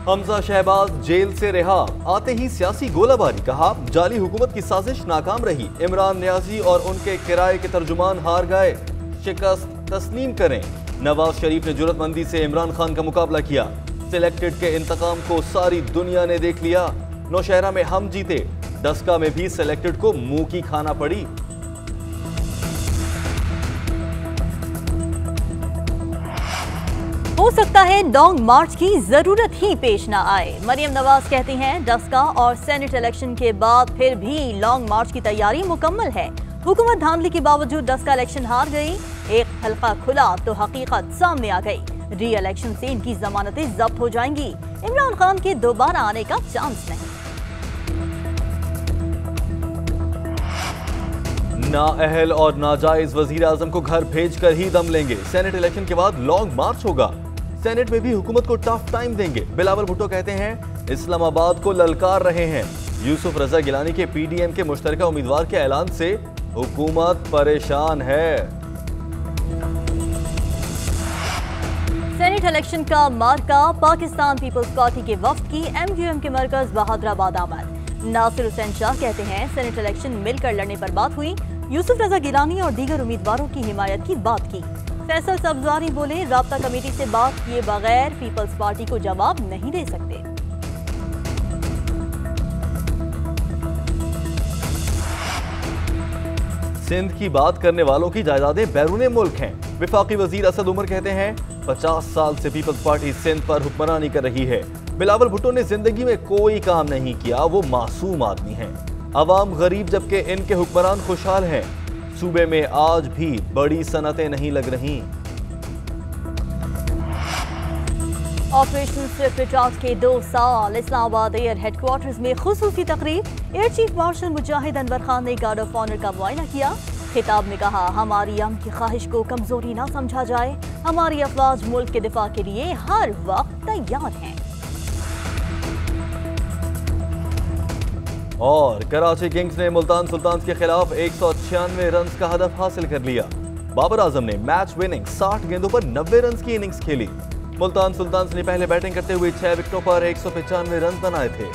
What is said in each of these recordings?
Hamza Shahbaz jail से रिहा, आते ही सियासी गोलाबारी, कहा जाली हुकूमत की साजिश नाकाम रही। इमरान नियाजी और उनके किराए के तर्जुमान हार गए, शिकस्त तस्लीम करें। नवाज शरीफ ने जुर्रतमंदी से इमरान खान का मुकाबला किया। सिलेक्टेड के इंतकाम को सारी दुनिया ने देख लिया। नौशहरा में हम जीते, डस्का में भी सिलेक्टेड को मुंह की खाना पड़ी। हो सकता है लॉन्ग मार्च की जरूरत ही पेश ना आए। मरियम नवाज कहती हैं डस्का और सेनेट इलेक्शन के बाद फिर भी लॉन्ग मार्च की तैयारी मुकम्मल है। हुकूमत धांधली के बावजूद डस्का इलेक्शन हार गई। एक हल्का खुला तो हकीकत सामने आ गई। री इलेक्शन से इनकी जमानतें जब्त हो जाएंगी। इमरान खान के दोबारा आने का चांस नहीं। नाअहल और नाजायज वजीर आजम को घर भेजकर ही दम लेंगे। सेनेट इलेक्शन के बाद लॉन्ग मार्च होगा। सेनेट में भी हुकूमत को टफ टाइम देंगे। बिलावल भुट्टो कहते हैं इस्लामाबाद को ललकार रहे हैं। यूसुफ रजा गिलानी के पीडीएम के मुश्तरका उम्मीदवार के ऐलान से हुकूमत परेशान है। सेनेट इलेक्शन का मार्का पाकिस्तान पीपल्स पार्टी के वफ्द की एमक्यूएम के मरकज बहादुराबाद आमद। नासिर हुसैन शाह कहते हैं सेनेट इलेक्शन मिलकर लड़ने पर बात हुई। यूसुफ रजा गिलानी और दीगर उम्मीदवारों की हिमायत की बात की। फैसल सब्जारी बोले राब्ता कमेटी से बात किए बगैर पीपल्स पार्टी को जवाब नहीं दे सकते। सिंध की बात करने वालों की जायदादें बैरूने मुल्क हैं। विफाकी वजीर असद उमर कहते हैं 50 साल से पीपल्स पार्टी सिंध पर हुक्मरानी कर रही है। बिलावल भुट्टो ने जिंदगी में कोई काम नहीं किया, वो मासूम आदमी हैं। अवाम गरीब जबकि इनके हुक्मरान खुशहाल हैं। सूबे में आज भी बड़ी सनतें नहीं लग रही। ऑपरेशन स्विफ्ट रिचार्ज के 2 साल। इस्लामाबाद एयर हेडक्वार्टर्स में खुसूसी तकरीब। एयर चीफ मार्शल मुजाहिद अनवर खान ने गार्ड ऑफ ऑनर का मुआयना किया। खिताब में कहा हमारी अमन की ख्वाहिश को कमजोरी ना समझा जाए। हमारी अफवाज मुल्क के दिफा के लिए हर वक्त तैयार हैं। और कराची किंग्स ने मुल्तान सुल्तान्स के खिलाफ 196 रन का हदफ हासिल कर लिया। बाबर आजम ने मैच विनिंग 60 गेंदों पर 90 रन की इनिंग्स खेली। मुल्तान सुल्तान्स ने पहले बैटिंग करते हुए 6 विकेटों पर 195 रन बनाए थे।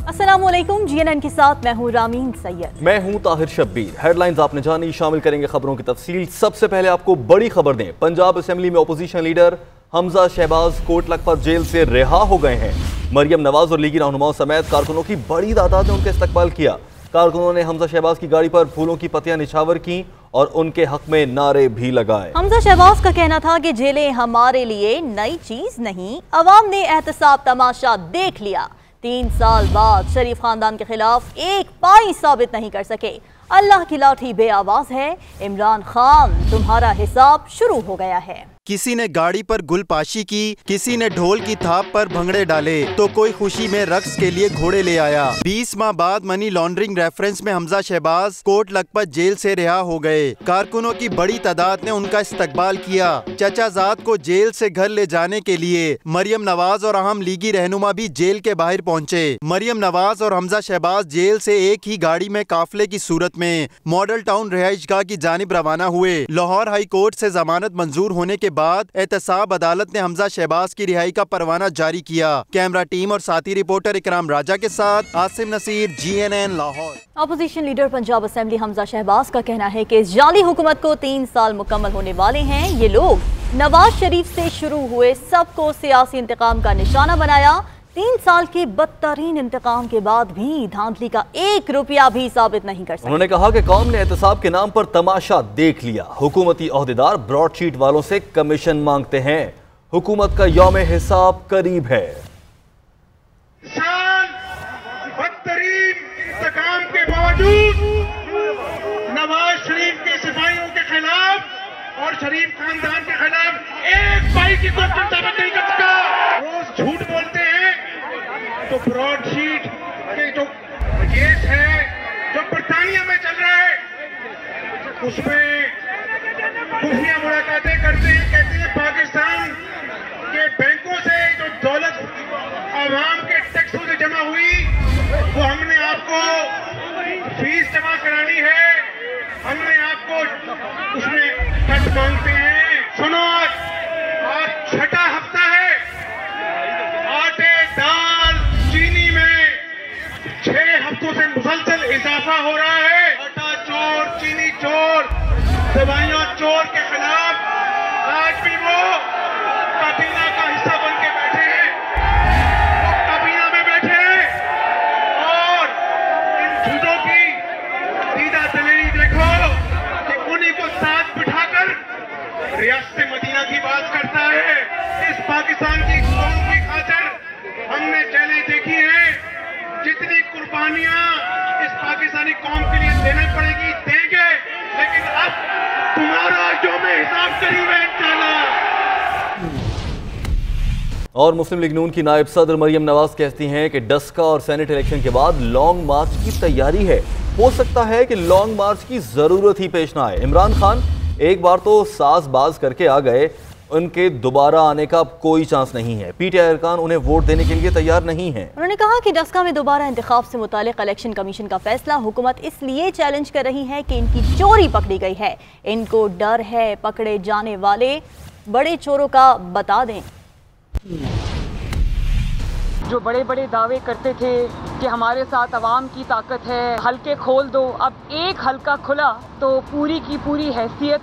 अस्सलामुअलैकुम, जीएनएन के साथ मैं हूं रामीन सैयद। मैं हूं ताहिर शब्बीर। हेडलाइंस आपने जानी, शामिल करेंगे खबरों की तफसील। सबसे पहले आपको बड़ी खबर दें, पंजाब असेंबली में opposition leader Hamza Shahbaz Kot Lakhpat jail से रिहा हो गए हैं। मरियम नवाज और लीगी रहनुमाओं समेत कारकुनों की बड़ी तादाद ने उनका इस्तकबाल किया। कारकुनों ने हमजा शहबाज की गाड़ी पर फूलों की पत्तियां निछावर की और उनके हक में नारे भी लगाए। हमजा शहबाज का कहना था कि जेलें हमारे लिए नई चीज नहीं, अवाम ने एहतसाब तमाशा देख लिया। 3 साल बाद शरीफ खानदान के खिलाफ एक पाई साबित नहीं कर सके। अल्लाह की लाठी बेआवाज है। इमरान खान, तुम्हारा हिसाब शुरू हो गया है। किसी ने गाड़ी पर गुलपाशी की, किसी ने ढोल की थाप पर भंगड़े डाले, तो कोई खुशी में रक्स के लिए घोड़े ले आया। 20 माह बाद मनी लॉन्ड्रिंग रेफरेंस में हमजा शहबाज कोट लखपत जेल से रिहा हो गए। कारकुनों की बड़ी तादाद ने उनका इस्तकबाल किया। चचाजाद को जेल से घर ले जाने के लिए मरियम नवाज और अहम लीगी रहनुमा भी जेल के बाहर पहुंचे। मरियम नवाज और हमजा शहबाज जेल से एक ही गाड़ी में काफिले की सूरत में मॉडल टाउन रिहाइशगाह की जानिब रवाना हुए। लाहौर हाई कोर्ट से जमानत मंजूर होने के बाद एहतसाब अदालत ने हमजा शहबाज की रिहाई का परवाना जारी किया। कैमरा टीम और साथी रिपोर्टर इकराम राजा के साथ Asim Naseer, GNN Lahore. Opposition leader Punjab assembly Hamza Shahbaz का कहना है कि इस जाली हुकूमत को 3 साल मुकम्मल होने वाले हैं। ये लोग नवाज शरीफ से शुरू हुए सबको सियासी इंतकाम का निशाना बनाया। 3 साल के बदतरीन इंतकाम के बाद भी धांधली का 1 रुपया भी साबित नहीं कर सके। उन्होंने कहा कि कौम ने एहतसाब के नाम पर तमाशा देख लिया। हुकूमती ओहदेदार ब्रॉडशीट वालों से कमीशन मांगते हैं। हुकूमत का यौम हिसाब करीब है। बदतरीन इंतकाम के बावजूद नवाज शरीफ के सिपाहियों के खिलाफ और शरीफ खानदान के खिलाफ एक पाई की कोई साबित नहीं कर सका। रोज झूठ बोलते हैं तो ब्रॉडशीट के जो केस है जो बरतानिया में चल रहा है उसमें खुफिया मुलाकातें करते हैं। कहते हैं पाकिस्तान के बैंकों से जो दौलत आवाम के टैक्सों से जमा हुई वो हमने आपको फीस जमा करानी है। दफा हो रहा है। आटा चोर, चीनी चोर, दवाइयां चोर के खिलाफ आज भी वो काबीना का हिस्सा बन के बैठे हैं, वो काबीना में बैठे हैं और इन झूठों की दीदा दलेरी देखो कि उन्हीं को साथ बिठाकर रियासत मदीना की बात करता है। इस पाकिस्तान की कौम की खातिर हमने जेलें देखी हैं, जितनी कुर्बानियां इस पाकिस्तानी कौम के लिए देना पड़ेगी देंगे, लेकिन अब तुम्हारा जो में हिसाब करीब है इंशाल्लाह। और मुस्लिम लीग नून की नायब सदर मरियम नवाज कहती हैं कि डस्का और सेनेट इलेक्शन के बाद लॉन्ग मार्च की तैयारी है। हो सकता है कि लॉन्ग मार्च की जरूरत ही पेश ना आए। इमरान खान एक बार तो साजबाज करके आ गए, उनके दोबारा आने का कोई चांस नहीं है। पीटीआई अरकान उन्हें वोट देने के लिए तैयार नहीं है। उन्होंने कहा कि डस्का में दोबारा इंतखाब से मुतालिक इलेक्शन कमीशन का फैसला हुकूमत इसलिए चैलेंज कर रही है कि इनकी चोरी पकड़ी गई है। इनको डर है पकड़े जाने वाले बड़े चोरों का बता दें। जो बड़े बड़े दावे करते थे कि हमारे साथ अवाम की ताकत है, हल्के खोल दो, अब एक हल्का खुला तो पूरी की पूरी हैसियत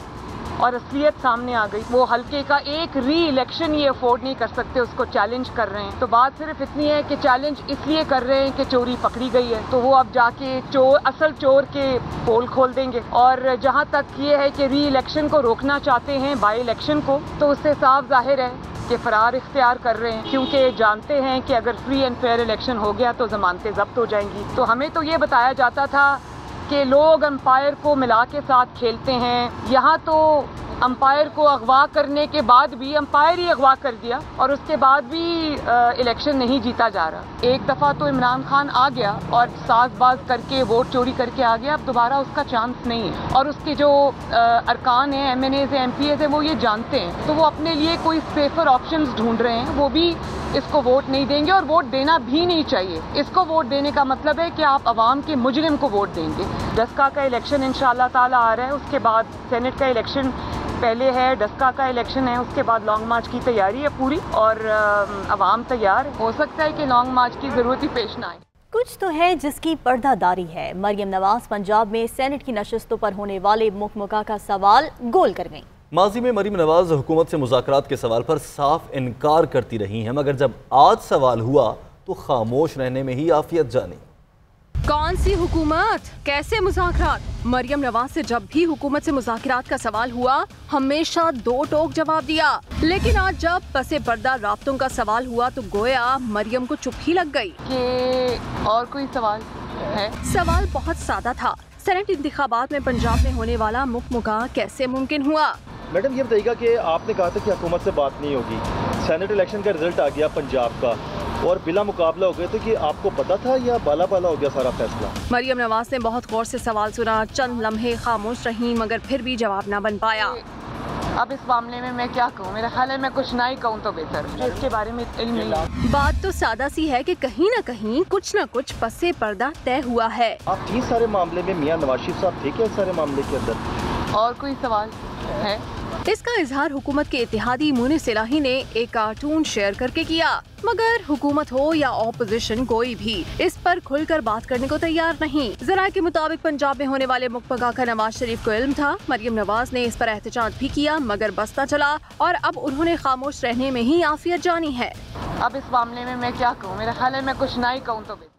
और असलियत सामने आ गई। वो हल्के का एक री इलेक्शन ये अफोर्ड नहीं कर सकते, उसको चैलेंज कर रहे हैं। तो बात सिर्फ इतनी है कि चैलेंज इसलिए कर रहे हैं कि चोरी पकड़ी गई है, तो वो अब जाके असल चोर के पोल खोल देंगे। और जहाँ तक ये है कि री इलेक्शन को रोकना चाहते हैं, बाई इलेक्शन को, तो उससे साफ जाहिर है कि फरार इख्तियार कर रहे हैं, क्योंकि जानते हैं कि अगर फ्री एंड फेयर इलेक्शन हो गया तो जमानतें जब्त हो जाएंगी। तो हमें तो ये बताया जाता था कि लोग अंपायर को मिला के साथ खेलते हैं। यहाँ तो अंपायर को अगवा करने के बाद भी अंपायर ही अगवा कर दिया और उसके बाद भी इलेक्शन नहीं जीता जा रहा। एक दफ़ा तो इमरान खान आ गया और साजबाज करके वोट चोरी करके आ गया, अब दोबारा उसका चांस नहीं है। और उसके जो अरकान हैं, एमएनएज हैं, एमपीएज हैं, वो ये जानते हैं, तो वो अपने लिए कोई सेफर ऑप्शंस ढूंढ रहे हैं। वो भी इसको वोट नहीं देंगे और वोट देना भी नहीं चाहिए। इसको वोट देने का मतलब है कि आप अवाम के मुजरिम को वोट देंगे। डस्का का इलेक्शन इंशाअल्लाह ताला आ रहा है, उसके बाद सेनेट का इलेक्शन पहले है, डस्का का इलेक्शन है, उसके बाद लॉन्ग मार्च की तैयारी है पूरी और अवाम तैयार। हो सकता है कि लॉन्ग मार्च की जरूरत ही पेश ना आए। कुछ तो है जिसकी पर्दादारी है। मरियम नवाज पंजाब में सेनेट की नशस्तों पर होने वाले मुकमुका का सवाल गोल कर गईं। माजी में मरियम नवाज हुकूमत से मुज़ाकरात के सवाल पर साफ इनकार करती रही हैं, मगर जब आज सवाल हुआ तो खामोश रहने में ही आफियत जानी। कौन सी हुकूमत, कैसे मुज़ाकरात? मरियम नवाज से जब भी हुकूमत से मुज़ाकरात का सवाल हुआ हमेशा दो टोक जवाब दिया, लेकिन आज जब पसे पर्दा राब्तों का सवाल हुआ तो गोया मरियम को चुप ही लग गई। कि और कोई सवाल है? सवाल बहुत सादा था। सेनेट इंतखाबात में पंजाब में होने वाला मुकमुका कैसे मुमकिन हुआ? मैडम ये बताइएगा कि आपने कहा था कि हुकूमत से बात नहीं होगी, सेनेट इलेक्शन का रिजल्ट आ गया पंजाब का और बिला मुकाबला हो गए, तो कि आपको पता था या बाला बाला हो गया सारा फैसला? मरियम नवाज ने बहुत गौर से सवाल सुना, चंद लम्हे खामोश रही, मगर फिर भी जवाब न बन पाया। अब इस मामले में मैं क्या कहूँ, मेरा ख्याल है मैं कुछ ना ही कहूँ तो बेहतर है, इसके बारे में इल्म नहीं। बात तो सादा सी है कि कहीं न कहीं कुछ न कुछ पसे पर्दा तय हुआ है। आप थी सारे मामले में, मियां नवाज शरीफ साहब थे क्या सारे मामले के अंदर? और कोई सवाल है? इसका इजहार हुकूमत के इत्तेहादी मुनीस इलाही ने एक कार्टून शेयर करके किया, मगर हुकूमत हो या ऑपोजिशन कोई भी इस पर खुलकर बात करने को तैयार नहीं। जरा के मुताबिक पंजाब में होने वाले मुकमुका का नवाज शरीफ को इल्म था। मरियम नवाज ने इस पर एहतजाज भी किया, मगर बसता चला और अब उन्होंने खामोश रहने में ही आफियत जानी है। अब इस मामले में मैं क्या कहूँ, मेरा ख्याल है मैं कुछ ना ही कहूँ तो बेहतर।